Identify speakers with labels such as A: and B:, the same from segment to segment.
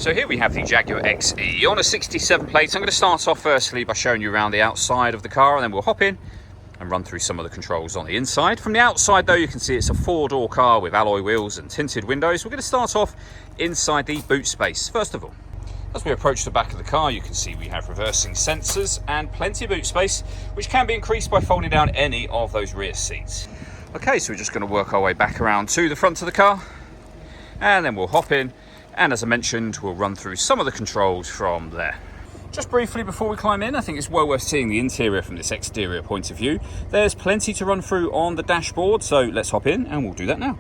A: So here we have the Jaguar XE on a 67 plate. I'm going to start off firstly by showing you around the outside of the car, and then we'll hop in and run through some of the controls on the inside. From the outside though, you can see it's a four-door car with alloy wheels and tinted windows. We're going to start off inside the boot space. First of all, as we approach the back of the car, you can see we have reversing sensors and plenty of boot space, which can be increased by folding down any of those rear seats. Okay, so we're just going to work our way back around to the front of the car, and then we'll hop in, and as I mentioned, we'll run through some of the controls from there. Just briefly before we climb in, I think it's well worth seeing the interior from this exterior point of view. There's plenty to run through on the dashboard, so let's hop in and we'll do that now.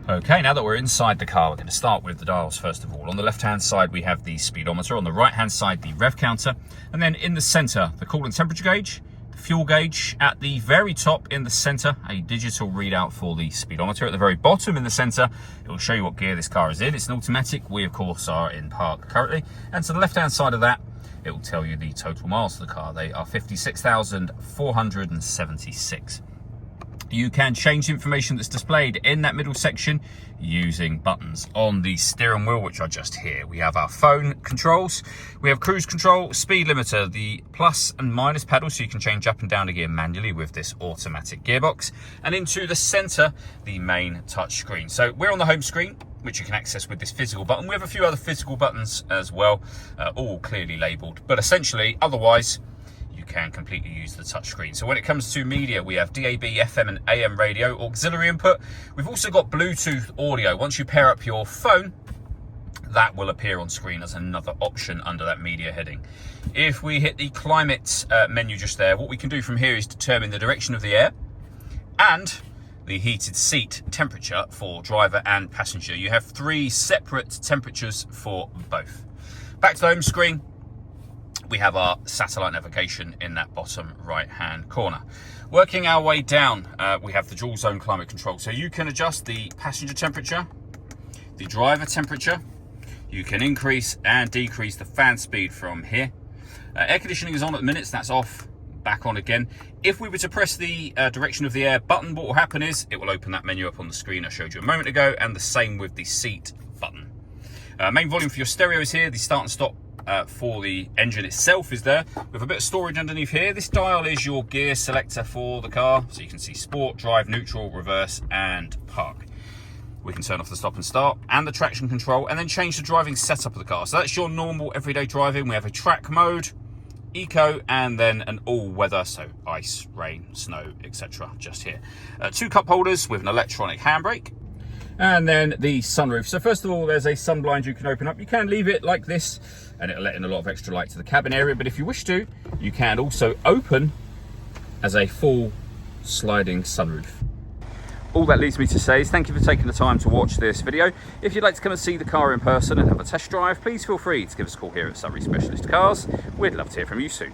A: Okay, now that we're inside the car, we're going to start with the dials first of all. On the left-hand side, we have the speedometer. On the right-hand side, the rev counter. And then in the center, the coolant temperature gauge, the fuel gauge. At the very top in the center, a digital readout for the speedometer. At the very bottom in the center, it will show you what gear this car is in. It's an automatic. We, of course, are in park currently. And to the left-hand side of that, it will tell you the total miles of the car. They are 56,476. You can change the information that's displayed in that middle section using buttons on the steering wheel, which are just here. We have our phone controls, we have cruise control, speed limiter, the plus and minus pedal, so you can change up and down the gear manually with this automatic gearbox, and into the center, the main touch screen. So we're on the home screen, which you can access with this physical button. We have a few other physical buttons as well, all clearly labeled, but essentially, otherwise, you can completely use the touchscreen. So when it comes to media, we have DAB, FM and AM radio, auxiliary input. We've also got Bluetooth audio. Once you pair up your phone, that will appear on screen as another option under that media heading. If we hit the climate menu just there, what we can do from here is determine the direction of the air and the heated seat temperature for driver and passenger. You have three separate temperatures for both. Back to the home screen. We have our satellite navigation in that bottom right-hand corner. Working our way down, we have the dual zone climate control. So you can adjust the passenger temperature, the driver temperature. You can increase and decrease the fan speed from here. Air conditioning is on at the minute, so that's off, back on again. If we were to press the direction of the air button, what will happen is it will open that menu up on the screen I showed you a moment ago, and the same with the seat button. Main volume for your stereo is here. The start and stop for the engine itself is there, with a bit of storage underneath here. This dial is your gear selector for the car, so you can see sport, drive, neutral, reverse and park. We can turn off the stop and start and the traction control, and then change the driving setup of the car. So that's your normal everyday driving. We have a track mode, eco, and then an all-weather, so ice, rain, snow, etc. just here. Two cup holders with an electronic handbrake. And then the sunroof. So first of all, there's a sun blind you can open up. You can leave it like this, and it'll let in a lot of extra light to the cabin area. But if you wish to, you can also open as a full sliding sunroof. All that leaves me to say is thank you for taking the time to watch this video. If you'd like to come and see the car in person and have a test drive, please feel free to give us a call here at Surrey Specialist Cars. We'd love to hear from you soon.